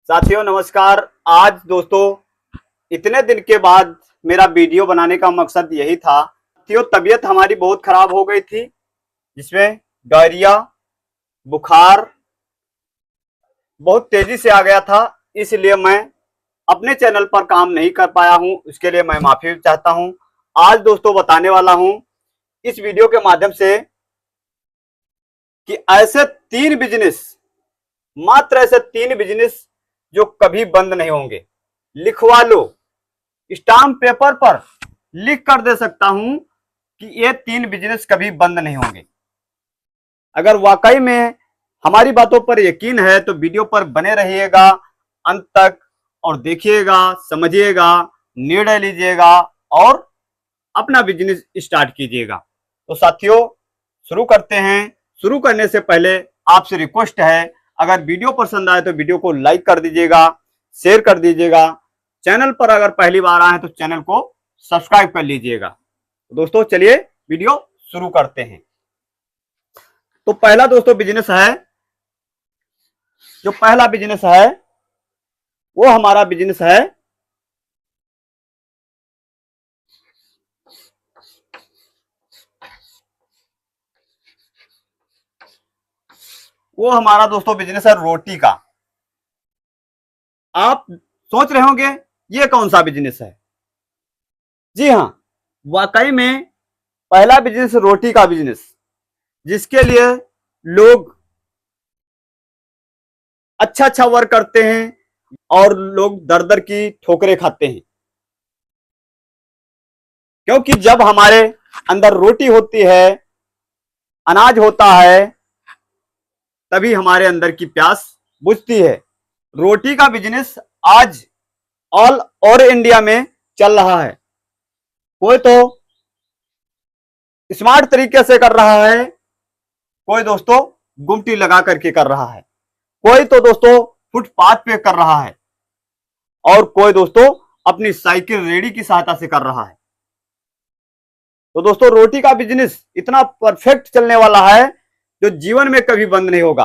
साथियों नमस्कार। आज दोस्तों इतने दिन के बाद मेरा वीडियो बनाने का मकसद यही था। साथियों तबीयत हमारी बहुत खराब हो गई थी, जिसमें डायरिया बुखार बहुत तेजी से आ गया था। इसलिए मैं अपने चैनल पर काम नहीं कर पाया हूं, उसके लिए मैं माफी चाहता हूं। आज दोस्तों बताने वाला हूं इस वीडियो के माध्यम से कि ऐसे तीन बिजनेस, मात्र ऐसे तीन बिजनेस जो कभी बंद नहीं होंगे। लिखवा लो, स्टाम्प पेपर पर लिख कर दे सकता हूं कि ये तीन बिजनेस कभी बंद नहीं होंगे। अगर वाकई में हमारी बातों पर यकीन है तो वीडियो पर बने रहिएगा अंत तक और देखिएगा, समझिएगा, निर्णय लीजिएगा और अपना बिजनेस स्टार्ट कीजिएगा। तो साथियों शुरू करते हैं। शुरू करने से पहले आपसे रिक्वेस्ट है, अगर वीडियो पसंद आए तो वीडियो को लाइक कर दीजिएगा, शेयर कर दीजिएगा। चैनल पर अगर पहली बार आए तो चैनल को सब्सक्राइब कर लीजिएगा। तो दोस्तों चलिए वीडियो शुरू करते हैं। तो पहला दोस्तों बिजनेस है, जो पहला बिजनेस है वो हमारा बिजनेस है वो हमारा दोस्तों बिजनेस है रोटी का। आप सोच रहे होंगे ये कौन सा बिजनेस है। जी हाँ, वाकई में पहला बिजनेस रोटी का बिजनेस, जिसके लिए लोग अच्छा अच्छा वर्क करते हैं और लोग दर दर की ठोकरें खाते हैं। क्योंकि जब हमारे अंदर रोटी होती है, अनाज होता है, तभी हमारे अंदर की प्यास बुझती है। रोटी का बिजनेस आज ऑल ओवर इंडिया में चल रहा है। कोई तो स्मार्ट तरीके से कर रहा है, कोई दोस्तों गुमटी लगा करके कर रहा है, कोई तो दोस्तों फुटपाथ पे कर रहा है और कोई दोस्तों अपनी साइकिल रेडी की सहायता से कर रहा है। तो दोस्तों रोटी का बिजनेस इतना परफेक्ट चलने वाला है जो जीवन में कभी बंद नहीं होगा।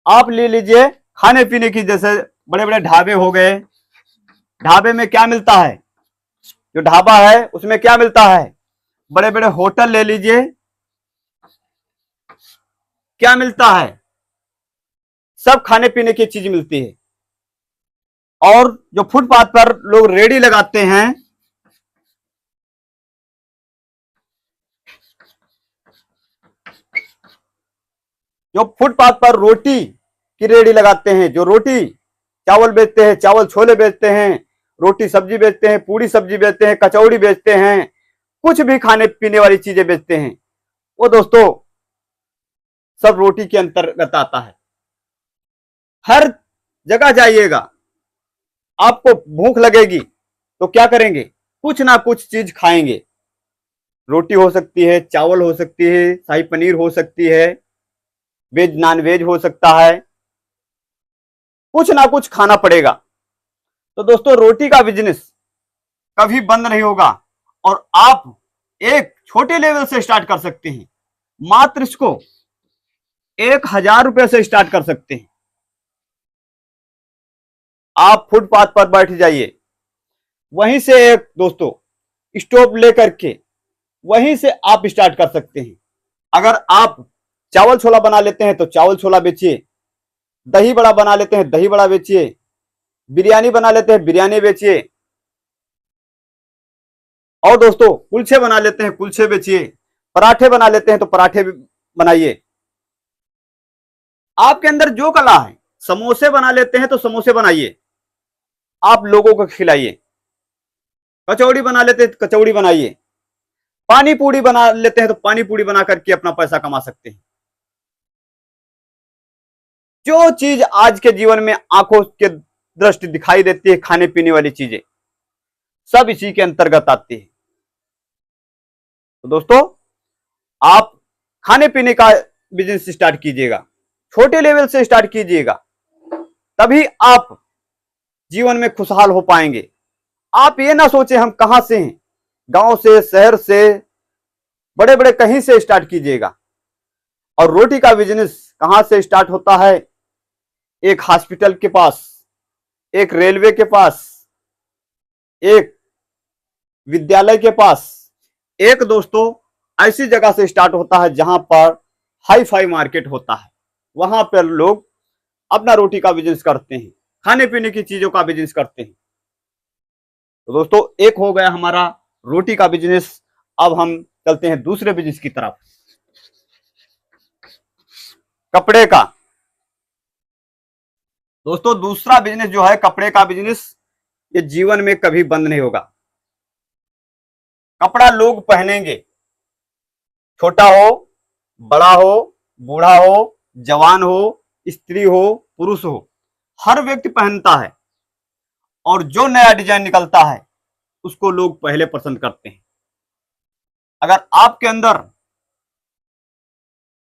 आप ले लीजिए खाने पीने की, जैसे बड़े बड़े ढाबे हो गए। ढाबे में क्या मिलता है, जो ढाबा है उसमें क्या मिलता है। बड़े बड़े होटल ले लीजिए, क्या मिलता है, सब खाने पीने की चीज मिलती है। और जो फुटपाथ पर लोग रेडी लगाते हैं, जो फुटपाथ पर रोटी की रेडी लगाते हैं, जो रोटी चावल बेचते हैं, चावल छोले बेचते हैं, रोटी सब्जी बेचते हैं, पूरी सब्जी बेचते हैं, कचौड़ी बेचते हैं, कुछ भी खाने पीने वाली चीजें बेचते हैं, वो दोस्तों सब रोटी के अंतर्गत आता है। हर जगह जाइएगा, आपको भूख लगेगी तो क्या करेंगे, कुछ ना कुछ चीज खाएंगे। रोटी हो सकती है, चावल हो सकती है, शाही पनीर हो सकती है, वेज नॉन वेज हो सकता है, कुछ ना कुछ खाना पड़ेगा। तो दोस्तों रोटी का बिजनेस कभी बंद नहीं होगा और आप एक छोटे लेवल से स्टार्ट कर सकते हैं। मात्र इसको 1,000 रुपए से स्टार्ट कर सकते हैं। आप फुटपाथ पर बैठ जाइए, वहीं से एक दोस्तों स्टोव लेकर के वहीं से आप स्टार्ट कर सकते हैं। अगर आप चावल छोला बना लेते हैं तो चावल छोला बेचिए, दही बड़ा बना लेते हैं दही बड़ा बेचिए, बिरयानी बना लेते हैं बिरयानी बेचिए, और दोस्तों कुलचे बना लेते हैं कुलचे बेचिए, पराठे बना लेते हैं तो पराठे बनाइए। आपके अंदर जो कला है, समोसे बना लेते हैं तो समोसे बनाइए, आप लोगों को खिलाइए। कचौड़ी बना लेते हैं तो कचौड़ी बनाइए, पानी पूरी बना लेते हैं तो पानी पूरी बना करके अपना पैसा कमा सकते हैं। जो चीज आज के जीवन में आंखों के दृष्टि दिखाई देती है, खाने पीने वाली चीजें सब इसी के अंतर्गत आती है। तो दोस्तों आप खाने पीने का बिजनेस स्टार्ट कीजिएगा, छोटे लेवल से स्टार्ट कीजिएगा, तभी आप जीवन में खुशहाल हो पाएंगे। आप ये ना सोचे हम कहां से हैं, गांव से, शहर से, बड़े बड़े कहीं से स्टार्ट कीजिएगा। और रोटी का बिजनेस कहां से स्टार्ट होता है, एक हॉस्पिटल के पास, एक रेलवे के पास, एक विद्यालय के पास, एक दोस्तों ऐसी जगह से स्टार्ट होता है जहां पर हाई फाई मार्केट होता है। वहां पर लोग अपना रोटी का बिजनेस करते हैं, खाने पीने की चीजों का बिजनेस करते हैं। तो दोस्तों एक हो गया हमारा रोटी का बिजनेस। अब हम चलते हैं दूसरे बिजनेस की तरफ, कपड़े का। दोस्तों दूसरा बिजनेस जो है कपड़े का बिजनेस, ये जीवन में कभी बंद नहीं होगा। कपड़ा लोग पहनेंगे, छोटा हो, बड़ा हो, बूढ़ा हो, जवान हो, स्त्री हो, पुरुष हो, हर व्यक्ति पहनता है। और जो नया डिजाइन निकलता है उसको लोग पहले पसंद करते हैं। अगर आपके अंदर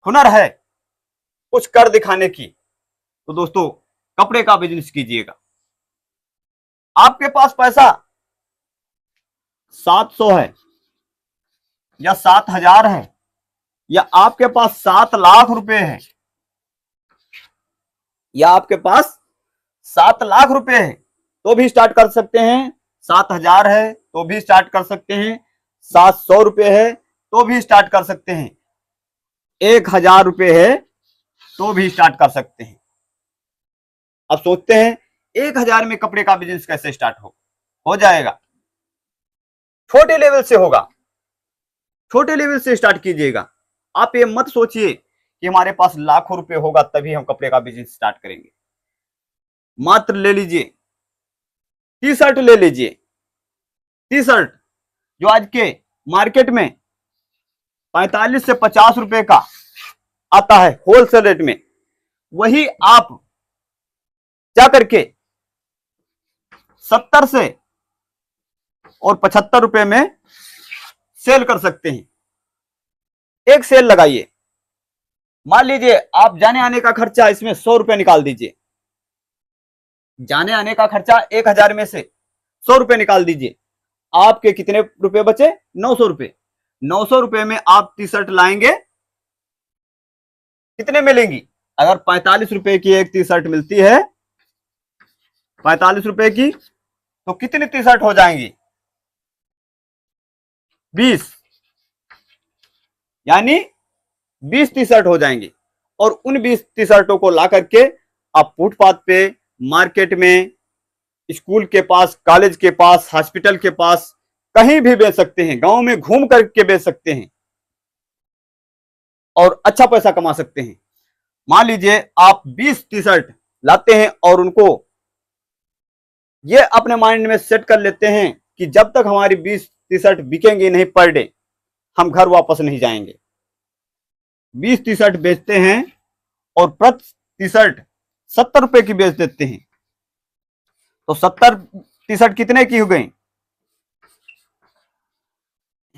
हुनर है कुछ कर दिखाने की, तो दोस्तों कपड़े का बिजनेस कीजिएगा। आपके पास पैसा 700 है या 7,000 है, या आपके पास 7 लाख रुपए है, या आपके पास 7 लाख रुपए है, तो भी स्टार्ट कर सकते हैं। 7,000 है तो भी स्टार्ट कर सकते हैं। 700 रुपए है तो भी स्टार्ट कर सकते हैं। 1,000 रुपए है तो भी स्टार्ट कर सकते हैं। अब सोचते हैं 1,000 में कपड़े का बिजनेस कैसे स्टार्ट हो जाएगा। छोटे लेवल से होगा, छोटे लेवल से स्टार्ट कीजिएगा। आप ये मत सोचिए कि हमारे पास लाखों रुपए होगा तभी हम कपड़े का बिजनेस स्टार्ट करेंगे। मात्र ले लीजिए, टी शर्ट ले लीजिए। टी शर्ट जो आज के मार्केट में 45 से 50 रुपए का आता है होलसेल रेट में, वही आप जा करके 70 से और 75 रुपए में सेल कर सकते हैं। एक सेल लगाइए। मान लीजिए आप जाने आने का खर्चा इसमें 100 रुपए निकाल दीजिए। जाने आने का खर्चा 1,000 में से 100 रुपए निकाल दीजिए। आपके कितने रुपए बचे? 900 रुपए। 900 रुपए में आप टी शर्ट लाएंगे, कितने मिलेंगी? अगर 45 रुपए की एक टी शर्ट मिलती है, 45 रुपए की, तो कितनी टी शर्ट हो जाएंगी? 20, यानी 20 टी शर्ट हो जाएंगी। और उन 20 टी शर्टों को ला करके आप फुटपाथ पे, मार्केट में, स्कूल के पास, कॉलेज के पास, हॉस्पिटल के पास, कहीं भी बेच सकते हैं। गांव में घूम करके बेच सकते हैं और अच्छा पैसा कमा सकते हैं। मान लीजिए आप 20 टी शर्ट लाते हैं और उनको ये अपने माइंड में सेट कर लेते हैं कि जब तक हमारी 20 टी शर्ट बिकेंगी नहीं पर डे, हम घर वापस नहीं जाएंगे। 20 टी शर्ट बेचते हैं और प्रति टी शर्ट 70 रुपए की बेच देते हैं, तो 70 टी शर्ट कितने की हो गई?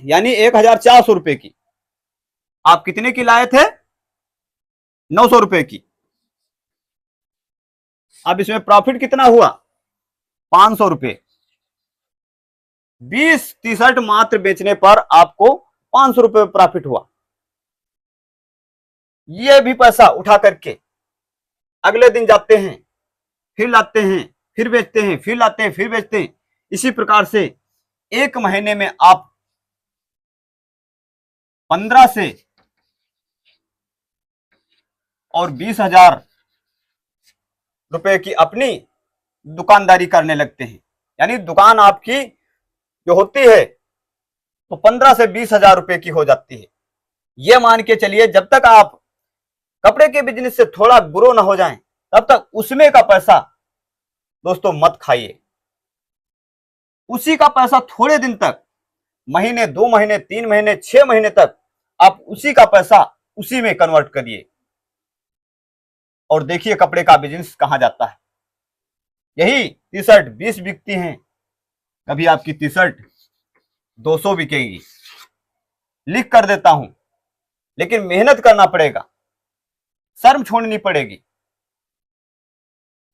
यानी 1,400 रुपए की। आप कितने की लाए थे? 900 रुपए की। अब इसमें प्रॉफिट कितना हुआ? 500 रुपए। 20 टी शर्ट मात्र बेचने पर आपको 500 रुपए प्रॉफिट हुआ। ये भी पैसा उठा करके अगले दिन जाते हैं, फिर लाते हैं, फिर बेचते हैं, फिर लाते हैं, फिर बेचते हैं। इसी प्रकार से एक महीने में आप 15 से और 20,000 रुपए की अपनी दुकानदारी करने लगते हैं। यानी दुकान आपकी जो होती है तो 15 से 20,000 रुपए की हो जाती है। यह मान के चलिए जब तक आप कपड़े के बिजनेस से थोड़ा ग्रो ना हो जाएं, तब तक उसमें का पैसा दोस्तों मत खाइए। उसी का पैसा थोड़े दिन तक, महीने, 2 महीने, 3 महीने, 6 महीने तक आप उसी का पैसा उसी में कन्वर्ट करिए और देखिए कपड़े का बिजनेस कहां जाता है। यही टी शर्ट 20 बिकती हैं, कभी आपकी टी शर्ट 200 बिकेगी। लिख कर देता हूं, लेकिन मेहनत करना पड़ेगा, शर्म छोड़नी पड़ेगी,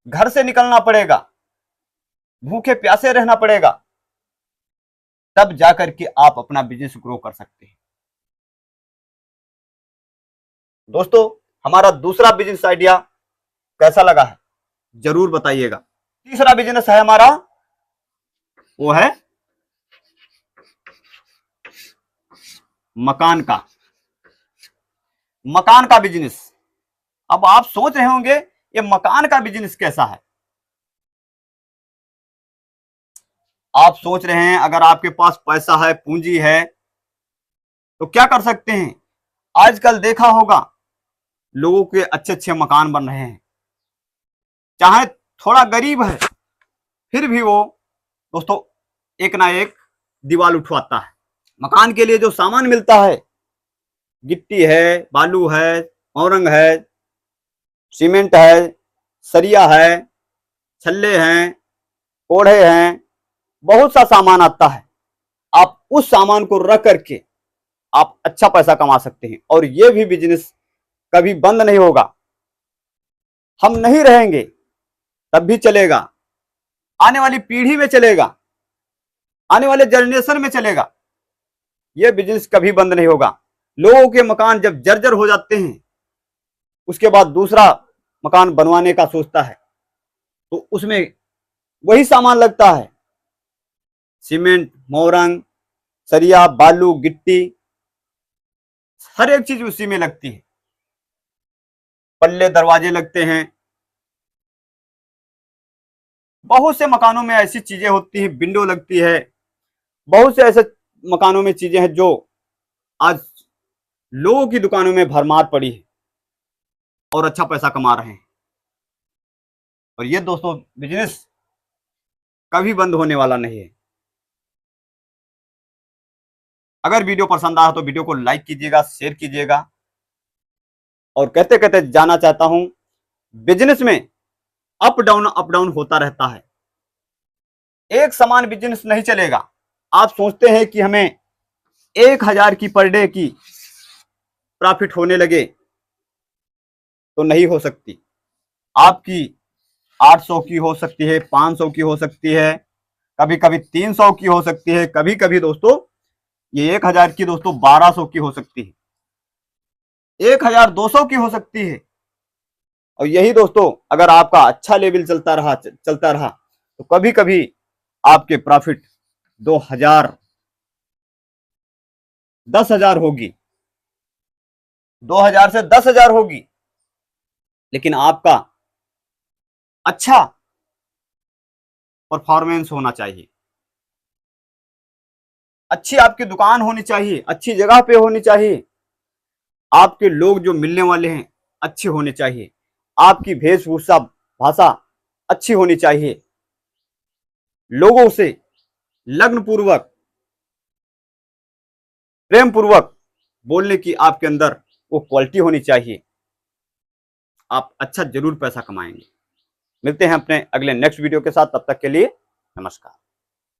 घर से निकलना पड़ेगा, भूखे प्यासे रहना पड़ेगा, तब जाकर के आप अपना बिजनेस ग्रो कर सकते हैं। दोस्तों हमारा दूसरा बिजनेस आइडिया कैसा लगा है जरूर बताइएगा। तीसरा बिजनेस है हमारा, वो है मकान का। मकान का बिजनेस। अब आप सोच रहे होंगे ये मकान का बिजनेस कैसा है। आप सोच रहे हैं अगर आपके पास पैसा है, पूंजी है, तो क्या कर सकते हैं। आजकल देखा होगा लोगों के अच्छे अच्छे मकान बन रहे हैं, चाहे थोड़ा गरीब है फिर भी वो दोस्तों एक ना एक दीवार उठवाता है। मकान के लिए जो सामान मिलता है, गिट्टी है, बालू है, औरंग है, सीमेंट है, सरिया है, छल्ले हैं, कोढ़े हैं, बहुत सा सामान आता है। आप उस सामान को रख करके आप अच्छा पैसा कमा सकते हैं, और ये भी बिजनेस कभी बंद नहीं होगा। हम नहीं रहेंगे तब भी चलेगा, आने वाली पीढ़ी में चलेगा, आने वाले जनरेशन में चलेगा। यह बिजनेस कभी बंद नहीं होगा। लोगों के मकान जब जर्जर हो जाते हैं, उसके बाद दूसरा मकान बनवाने का सोचता है, तो उसमें वही सामान लगता है, सीमेंट, मोरंग, सरिया, बालू, गिट्टी, हर एक चीज उसी में लगती है। पल्ले, दरवाजे लगते हैं। बहुत से मकानों में ऐसी चीजें होती हैं, विंडो लगती है। बहुत से ऐसे मकानों में चीजें हैं जो आज लोगों की दुकानों में भरमार पड़ी है और अच्छा पैसा कमा रहे हैं। और ये दोस्तों बिजनेस कभी बंद होने वाला नहीं है। अगर वीडियो पसंद आया तो वीडियो को लाइक कीजिएगा, शेयर कीजिएगा। और कहते कहते जाना चाहता हूं, बिजनेस में अप डाउन होता रहता है। एक समान बिजनेस नहीं चलेगा। आप सोचते हैं कि हमें 1000 की पर डे की प्रॉफिट होने लगे, तो नहीं हो सकती। आपकी 800 की हो सकती है, 500 की हो सकती है, कभी कभी 300 की हो सकती है, कभी कभी दोस्तों ये 1000 की दोस्तों 1200 की हो सकती है, 1200 की हो सकती है। और यही दोस्तों अगर आपका अच्छा लेवल चलता रहा तो कभी कभी आपके प्रॉफिट 2000, 10,000 होगी, 2000 से 10,000 होगी। लेकिन आपका अच्छा परफॉर्मेंस होना चाहिए, अच्छी आपकी दुकान होनी चाहिए, अच्छी जगह पे होनी चाहिए, आपके लोग जो मिलने वाले हैं अच्छे होने चाहिए, आपकी वेशभूषा, भाषा अच्छी होनी चाहिए, लोगों से लग्न पूर्वक, प्रेम पूर्वक बोलने की आपके अंदर वो क्वालिटी होनी चाहिए। आप अच्छा जरूर पैसा कमाएंगे। मिलते हैं अपने अगले नेक्स्ट वीडियो के साथ, तब तक के लिए नमस्कार।